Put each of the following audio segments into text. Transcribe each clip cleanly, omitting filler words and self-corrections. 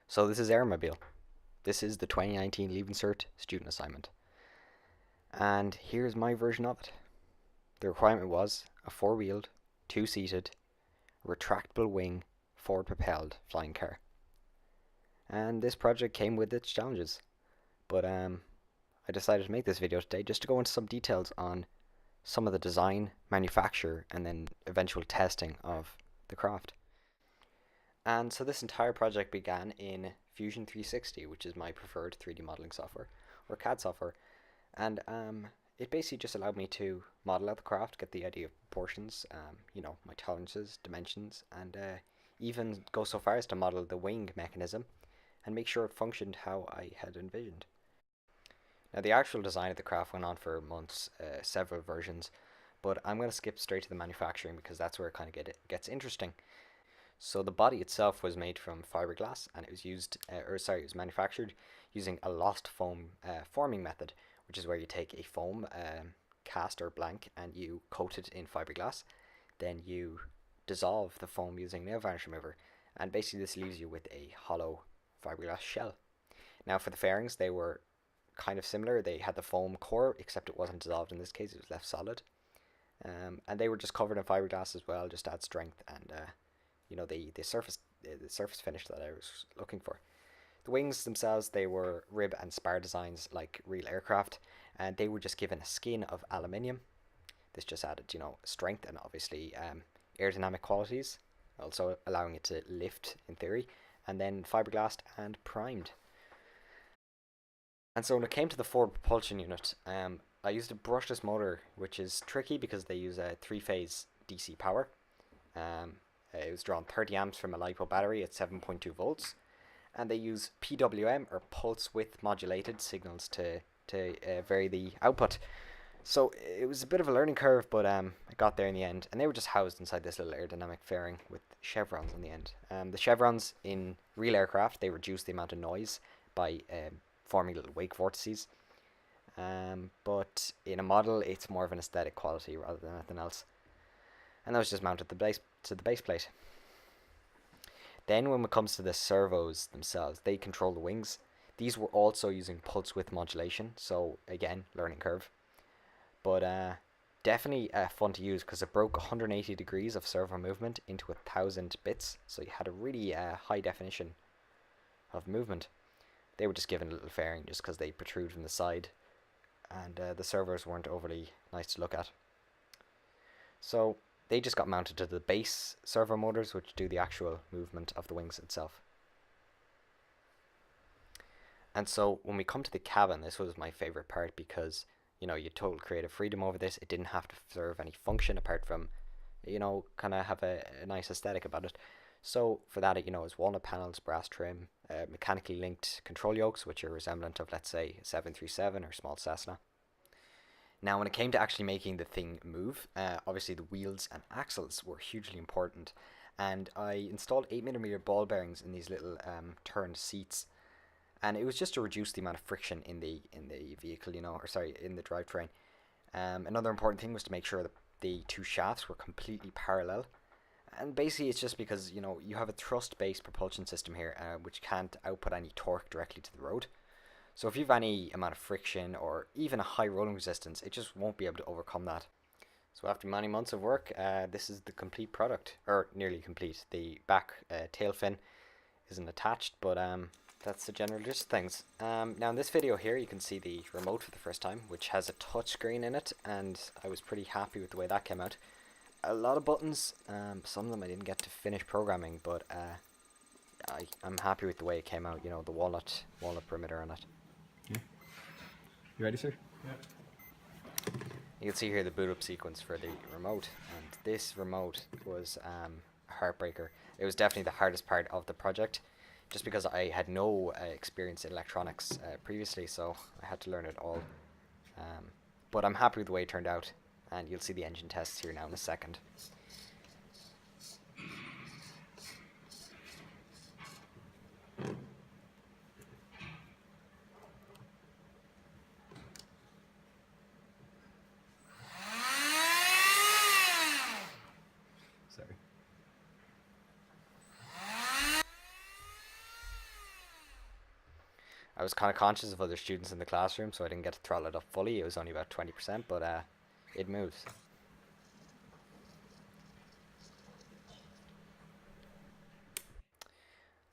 So this is Aeromobil. This is the 2019 Leaving Cert student assignment. And here's my version of it. The requirement was a four-wheeled, two-seated, retractable wing, forward-propelled flying car. And this project came with its challenges. But I decided to make this video today just to go into some details on some of the design, manufacture, and then eventual testing of the craft. And so this entire project began in Fusion 360, which is my preferred 3D modeling software, or CAD software. And it basically just allowed me to model out the craft, get the idea of proportions, my tolerances, dimensions, and even go so far as to model the wing mechanism and make sure it functioned how I had envisioned. Now the actual design of the craft went on for months, several versions, but I'm going to skip straight to the manufacturing because that's where it kind of gets interesting. So the body itself was made from fiberglass, and it was it was manufactured using a lost foam forming method, which is where you take a foam cast or blank and you coat it in fiberglass. Then you dissolve the foam using nail varnish remover, and basically this leaves you with a hollow fiberglass shell. Now for the fairings, they were kind of similar. They had the foam core, except it wasn't dissolved in this case; it was left solid. And they were just covered in fiberglass as well, just to add strength and the surface finish that I was looking for. The wings themselves, they were rib and spar designs like real aircraft, and they were just given a skin of aluminium. This just added, strength and obviously aerodynamic qualities, also allowing it to lift in theory, and then fiberglassed and primed. And so when it came to the forward propulsion unit, I used a brushless motor, which is tricky because they use a three-phase DC power. It was drawn 30 amps from a LiPo battery at 7.2 volts, and they use PWM or pulse width modulated signals to vary the output. So it was a bit of a learning curve, but I got there in the end, and they were just housed inside this little aerodynamic fairing with chevrons on the end. The chevrons in real aircraft, they reduce the amount of noise by forming little wake vortices. But in a model, it's more of an aesthetic quality rather than anything else. And that was just mounted to the base plate. Then when it comes to the servos themselves, they control the wings. These were also using pulse width modulation, so again, learning curve. But definitely fun to use because it broke 180 degrees of servo movement into 1,000 bits, so you had a really high definition of movement. They were just given a little fairing just because they protrude from the side, and the servos weren't overly nice to look at. So they just got mounted to the base servo motors, which do the actual movement of the wings itself. And so when we come to the cabin, this was my favorite part because, you had total creative freedom over this. It didn't have to serve any function apart from, kind of have a nice aesthetic about it. So for that, it was walnut panels, brass trim, mechanically linked control yokes, which are resemblant of, let's say, a 737 or small Cessna. Now, when it came to actually making the thing move, obviously the wheels and axles were hugely important, and I installed 8mm ball bearings in these little turned seats, and it was just to reduce the amount of friction in the vehicle, in the drivetrain. Another important thing was to make sure that the two shafts were completely parallel, and basically it's just because you have a thrust-based propulsion system here, which can't output any torque directly to the road. So if you have any amount of friction or even a high rolling resistance, it just won't be able to overcome that. So after many months of work, this is the complete product, or nearly complete. The back tail fin isn't attached, but that's the general gist of things. Now in this video here, you can see the remote for the first time, which has a touch screen in it, and I was pretty happy with the way that came out. A lot of buttons, some of them I didn't get to finish programming, but I'm happy with the way it came out, the walnut perimeter on it. Yeah. You ready, sir? Yeah. You can see here the boot up sequence for the remote, and this remote was a heartbreaker. It was definitely the hardest part of the project, just because I had no experience in electronics previously, so I had to learn it all. But I'm happy with the way it turned out, and you'll see the engine tests here now in a second. Sorry. I was kind of conscious of other students in the classroom, so I didn't get to throttle it up fully. It was only about 20%, but it moves.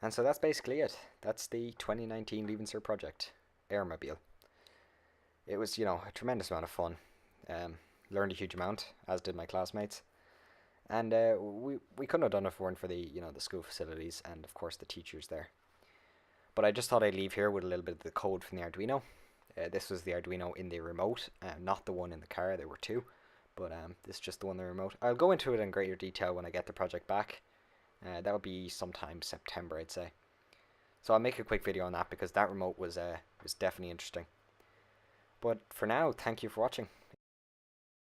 And so that's basically it. That's the 2019 Leaving Cert project, Aeromobil. It was, a tremendous amount of fun. Learned a huge amount, as did my classmates. And we couldn't have done it if it weren't for the school facilities and, of course, the teachers there. But I just thought I'd leave here with a little bit of the code from the Arduino. This was the Arduino in the remote, not the one in the car. There were two, but this is just the one in the remote. I'll go into it in greater detail when I get the project back. That would be sometime September, I'd say. So I'll make a quick video on that because that remote was definitely interesting. But for now, thank you for watching.